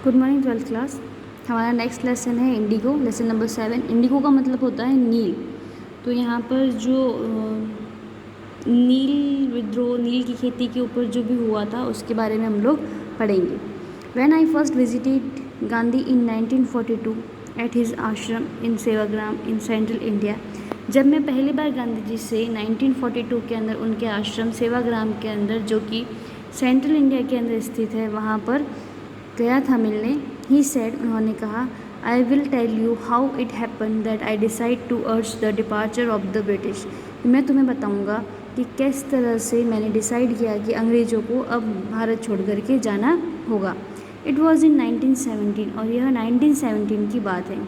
Good morning 12th class. हमारा next lesson है Indigo, lesson number 7। Indigo का मतलब होता है नील। तो यहाँ पर जो नील विद्रोह, नील की खेती के ऊपर जो भी हुआ था उसके बारे में हम लोग पढ़ेंगे। When I first visited Gandhi in 1942 at his आश्रम इन सेवाग्राम इन सेंट्रल इंडिया। जब मैं पहली बार गांधी जी से 1942 के अंदर उनके आश्रम सेवाग्राम के अंदर, जो कि सेंट्रल इंडिया के अंदर स्थित है, वहाँ पर गया था मिलने, ही सेड, उन्होंने कहा, I will tell you how it happen that I decide to urge the departure of the British. मैं तुम्हें बताऊंगा कि किस तरह से मैंने डिसाइड किया कि अंग्रेज़ों को अब भारत छोड़ कर के जाना होगा। इट वॉज इन 1917, और यह 1917 की बात है।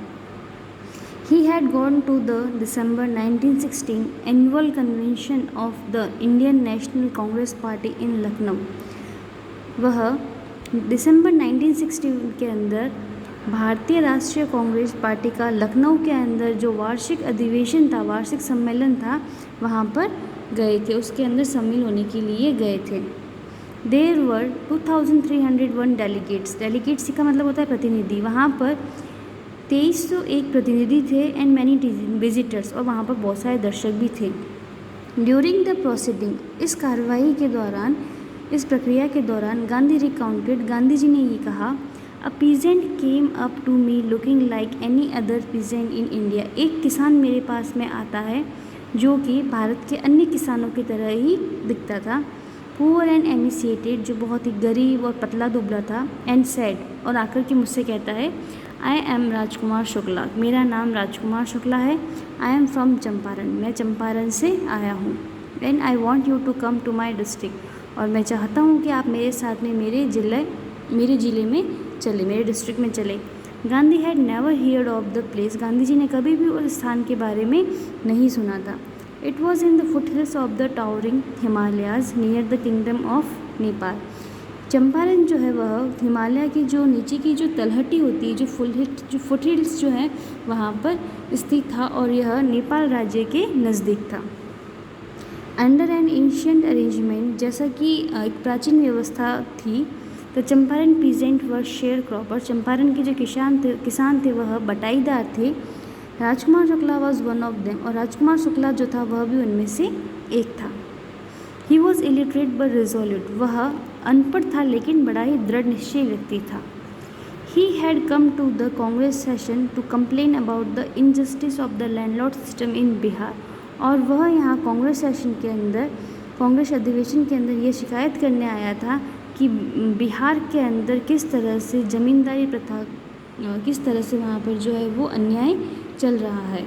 He had gone to the December 1916 annual convention of the Indian National Congress Party in Lucknow। वह दिसंबर 1916 के अंदर भारतीय राष्ट्रीय कांग्रेस पार्टी का लखनऊ के अंदर जो वार्षिक अधिवेशन था, वार्षिक सम्मेलन था, वहाँ पर गए थे, उसके अंदर शामिल होने के लिए गए थे। There were 2301 delegates. डेलीगेट्स का मतलब होता है प्रतिनिधि। वहाँ पर 2301 प्रतिनिधि थे एंड मैनी विजिटर्स, और वहाँ पर बहुत सारे दर्शक भी थे। ड्यूरिंग द प्रोसीडिंग, इस कार्रवाई के दौरान, इस प्रक्रिया के दौरान, गांधी रिकाउंटेड, गांधी जी ने ये कहा, a peasant came up to me looking like any other peasant in India. एक किसान मेरे पास में आता है जो कि भारत के अन्य किसानों की तरह ही दिखता था। पुअर एंड एमिसिएटेड, जो बहुत ही गरीब और पतला दुबला था, एंड सैड, और आकर के मुझसे कहता है, आई एम राजकुमार शुक्ला, मेरा नाम राजकुमार शुक्ला है। आई एम फ्रॉम चंपारण, मैं चंपारण से आया हूँ। And I want you to come to my district, और मैं चाहता हूँ कि आप मेरे साथ में मेरे ज़िले में चले, मेरे डिस्ट्रिक्ट में चले। Gandhi had never heard of the place, Gandhi ji ने कभी भी उस स्थान के बारे में नहीं सुना था। It was in the foothills of the towering Himalayas near the kingdom of Nepal. Champaran जो है वह हिमालय की जो नीचे की जो तलहटी होती है, जो फुटहिल्स जो है, वहाँ पर स्थित था, और यह नेपाल राज्य के नज़दीक था। अंडर एन एंशियंट अरेंजमेंट, जैसा कि एक प्राचीन व्यवस्था थी, तो चंपारण पीजेंट व शेयर क्रॉपर, चंपारण के जो किसान थे वह बटाईदार थे। Rajkumar Shukla was one of them, और राजकुमार शुक्ला जो था वह भी उनमें से एक था। He was illiterate but resolute, वह अनपढ़ था लेकिन बड़ा ही दृढ़ निश्चय व्यक्ति था। He had come to the Congress session to complain about the injustice of the landlord system in Bihar, और वह यहाँ कांग्रेस सेशन के अंदर, कांग्रेस अधिवेशन के अंदर ये शिकायत करने आया था कि बिहार के अंदर किस तरह से ज़मींदारी प्रथा, किस तरह से वहाँ पर जो है वो अन्याय चल रहा है।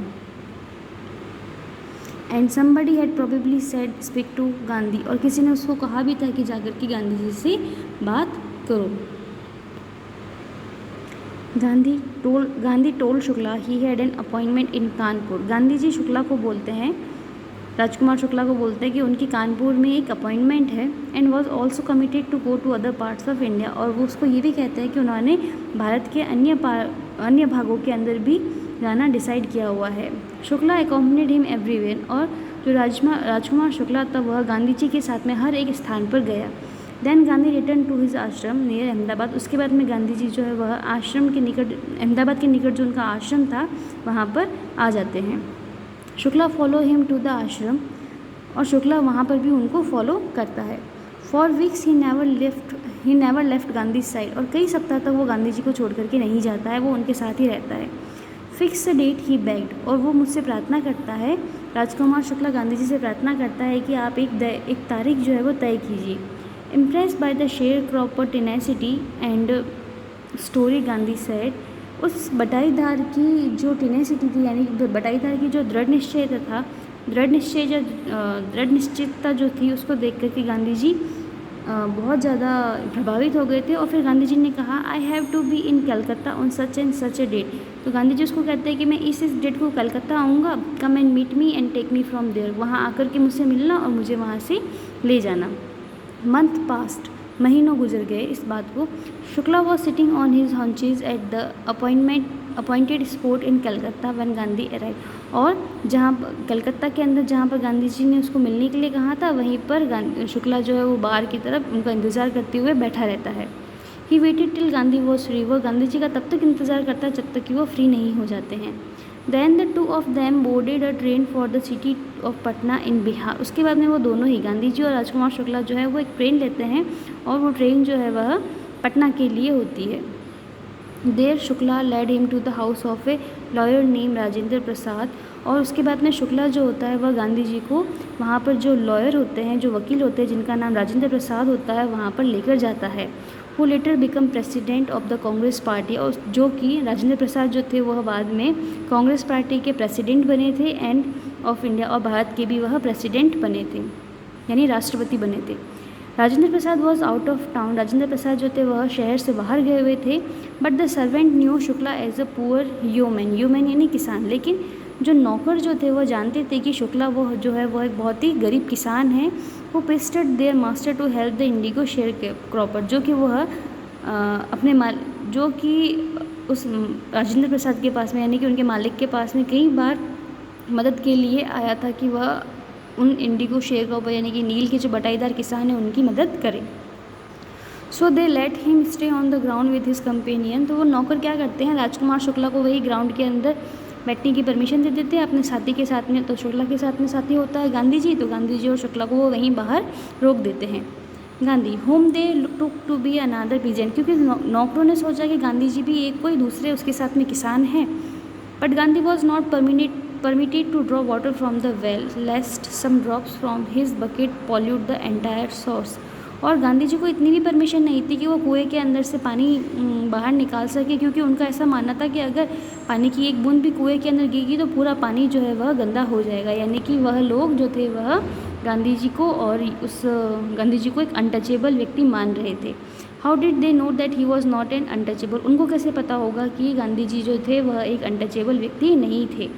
And somebody had probably said speak to Gandhi, और किसी ने उसको कहा भी था कि जाकर के गांधी जी से बात करो। Gandhi told Shukla he had an appointment in Kanpur. Gandhi ji Shukla को बोलते हैं, राजकुमार शुक्ला को बोलते हैं कि उनकी कानपुर में एक अपॉइंटमेंट है। And was also committed to go to other parts of India, और वो उसको ये भी कहते हैं कि उन्होंने भारत के अन्य भागों के अंदर भी जाना डिसाइड किया हुआ है। शुक्ला अकॉम्पनीड हिम एवरीवेयर, और जो राजकुमार शुक्ला था वह गांधी जी के साथ में हर एक स्थान पर गया। Then Gandhi return to his ashram near Ahmedabad, उसके बाद में गांधी जी जो है वह आश्रम के निकट, अहमदाबाद के निकट जो उनका आश्रम था वहाँ पर आ जाते हैं। Shukla follow him to the ashram, और शुक्ला वहाँ पर भी उनको फॉलो करता है। For weeks he never left Gandhi side, और कई सप्ताह तक वो गांधी जी को छोड़ करके नहीं जाता है, वो उनके साथ ही रहता है। फिक्स डेट ही बेग्ड, और वो मुझसे प्रार्थना करता है, राजकुमार शुक्ला गांधी जी से प्रार्थना करता है कि आप एक तारीख जो है वो तय कीजिए। Impressed by the share cropper tenacity and story, Gandhi said, उस बटाईदार की जो टेनेसिटी थी, यानी बटाईदार की जो दृढ़ निश्चयता जो थी, उसको देख करके गांधी जी बहुत ज़्यादा प्रभावित हो गए थे। और फिर गांधी जी ने कहा, I have to be in Calcutta on such and such a date. तो गांधी जी उसको कहते हैं कि मैं इस डेट को कलकत्ता आऊँगा, come and meet me and take me from there, वहाँ आकर के मुझसे मिलना और मुझे वहाँ से ले जाना। मंथ पास्ट, महीनों गुजर गए इस बात को। Shukla was sitting on his haunches at the appointed spot in Calcutta when Gandhi arrive, और जहाँ कलकत्ता के अंदर जहाँ पर गांधी जी ने उसको मिलने के लिए कहा था, वहीं पर शुक्ला जो है वो बाहर की तरफ उनका इंतज़ार करते हुए बैठा रहता है। He waited till Gandhi was free, वो गांधी जी का तब तक इंतज़ार करता है जब तक कि वो फ्री नहीं हो जाते हैं। Then the two of them boarded a train for the city of Patna in Bihar. उसके बाद में वो दोनों ही गांधी जी और राजकुमार शुक्ला जो है वो एक ट्रेन लेते हैं और वो ट्रेन जो है वह पटना के लिए होती है। There Shukla led him to the house of a lawyer name Rajendra Prasad, और उसके बाद में शुक्ला जो होता है वह गांधी जी को वहाँ पर जो लॉयर होते हैं, जो वकील होते हैं जिनका नाम राजेंद्र प्रसाद होता है, वहाँ पर लेकर जाता है। वो letter become president of the Congress party, और जो कि राजेंद्र प्रसाद जो थे वह बाद में कांग्रेस पार्टी के प्रेसिडेंट बने थे एंड ऑफ इंडिया, और भारत के भी वह प्रेसिडेंट बने थे यानी राष्ट्रपति बने थे। Rajendra Prasad was out of town, Rajendra Prasad जो थे वह शहर से बाहर गए हुए थे। But the servant knew Shukla as a poor human, human यानी किसान, लेकिन जो नौकर जो थे वह जानते थे कि शुक्ला वो जो है वह एक बहुत ही गरीब किसान है। वो pestered their master to help the indigo sharecropper, जो कि वह अपने जो कि उस राजेंद्र प्रसाद के पास में यानी कि उनके मालिक के पास में कई बार मदद के लिए आया था कि वह उन इंडिगो शेयर क्रॉपर यानी कि नील के जो बटाईदार किसान हैं उनकी मदद करें। So they let him stay on the ground with his companion, तो वो नौकर क्या करते हैं, राजकुमार शुक्ला को वही ग्राउंड के अंदर बैठने की परमिशन दे देते हैं अपने साथी के साथ में। तो शुक्ला के साथ में साथी होता है गांधी जी, तो गांधी जी और शुक्ला को वो वहीं बाहर रोक देते हैं। Gandhi whom they took to be another peasant, क्योंकि नौकरों ने सोचा कि गांधी जी भी एक कोई दूसरे उसके साथ में किसान हैं। But Gandhi was not permitted to draw water from the well lest some drops from his bucket pollute the entire source, और गांधी जी को इतनी भी परमिशन नहीं थी कि वो कुएं के अंदर से पानी बाहर निकाल सके, क्योंकि उनका ऐसा मानना था कि अगर पानी की एक बूंद भी कुएं के अंदर गिरेगी तो पूरा पानी जो है वह गंदा हो जाएगा, यानी कि वह लोग जो थे वह गांधी जी को और उस गांधी जी को एक अनटचेबल व्यक्ति मान रहे थे। How did they know that he was not an untouchable, उनको कैसे पता होगा कि गांधी जी जो थे वह एक अनटचेबल व्यक्ति नहीं थे।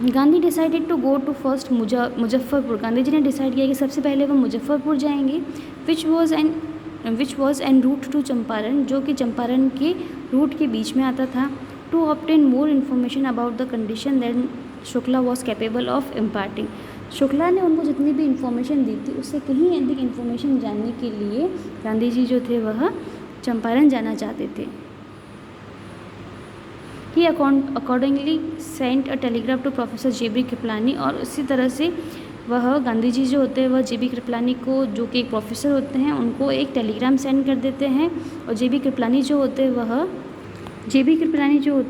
Gandhi decided to go to first Muzaffarpur, Gandhi ji ने डिसाइड किया कि सबसे पहले वो मुजफ्फरपुर जाएंगे, which was en route to Champaran, जो कि चंपारण के रूट के बीच में आता था। To obtain more information about the condition that Shukla was capable of imparting, Shukla ने उनको जितनी भी इन्फॉर्मेशन दी थी उससे कहीं अधिक इन्फॉर्मेशन जानने के लिए गांधी जी जो थे वह चंपारण जाना चाहते थे। He accordingly sent a telegraph to professor J B. Kripalani, और इसी तरह से वह गांधी जी जो होते हैं वह जे.बी. कृपलानी को, जो कि एक प्रोफेसर होते हैं, उनको एक टेलीग्राम सेंड कर देते हैं। और जे.बी. कृपलानी जो होते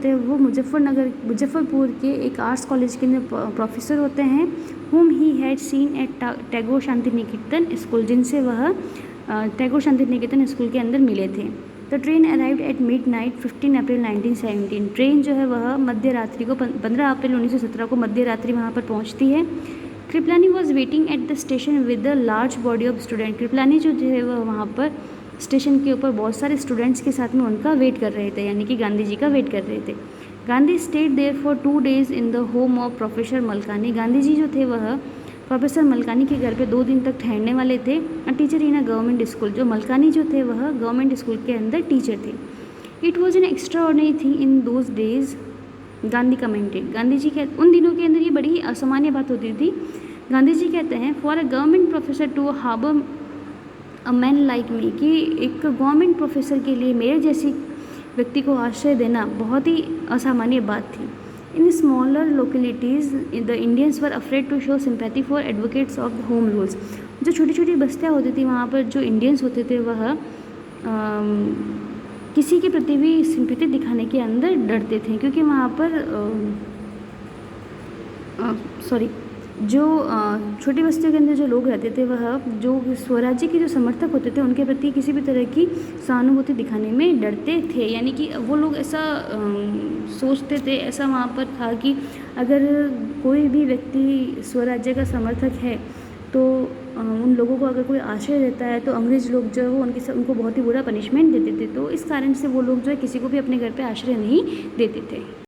हैं वो मुजफ्फरपुर के एक आर्ट्स कॉलेज के अंदर प्रोफेसर होते हैं, whom he had seen at Tagore Shanti Niketan school, जिनसे वह टैगोर शांति निकेतन स्कूल के अंदर मिले थे। The train arrived at midnight 15 April 1917, train जो है वह मध्य रात्रि को 15 अप्रैल 1917 को मध्य रात्रि वहाँ पर पहुँचती है। Kripalani was waiting at the station with the large body of student, Kripalani जो है वह वहाँ पर स्टेशन के ऊपर बहुत सारे स्टूडेंट्स के साथ में उनका वेट कर रहे थे, यानी कि गांधी जी का वेट कर रहे थे। Gandhi stayed there for 2 days in the home of professor Malkani, Gandhi ji जो थे वह प्रोफेसर मलकानी के घर पे 2 दिन तक ठहरने वाले थे। Teacher in a government school, जो मलकानी जो थे वह गवर्नमेंट स्कूल के अंदर टीचर थे। It was an extraordinary thing in those days, Gandhi commented, Gandhi ji उन दिनों के अंदर ये बड़ी ही असामान्य बात होती थी। गांधी जी कहते हैं for a government professor to harbour a man like me, कि एक गवर्नमेंट प्रोफेसर के लिए मेरे जैसी व्यक्ति को आश्रय देना बहुत ही असामान्य बात थी। In smaller localities the Indians were afraid to show sympathy for advocates of the home rules, जो छोटी छोटी बस्तियाँ होती थी वहाँ पर जो इंडियंस होते थे वह किसी के प्रति भी सिंपैथी दिखाने के अंदर डरते थे, क्योंकि वहाँ पर जो छोटी बस्तियों के अंदर जो लोग रहते थे वह जो स्वराज्य के जो समर्थक होते थे उनके प्रति किसी भी तरह की सहानुभूति दिखाने में डरते थे, यानी कि वो लोग ऐसा सोचते थे, ऐसा वहाँ पर था कि अगर कोई भी व्यक्ति स्वराज्य का समर्थक है तो उन लोगों को अगर कोई आश्रय देता है तो अंग्रेज़ लोग जो है वो उनको बहुत ही बुरा पनिशमेंट देते थे। तो इस कारण से वो लोग जो है किसी को भी अपने घर पे आश्रय नहीं देते थे।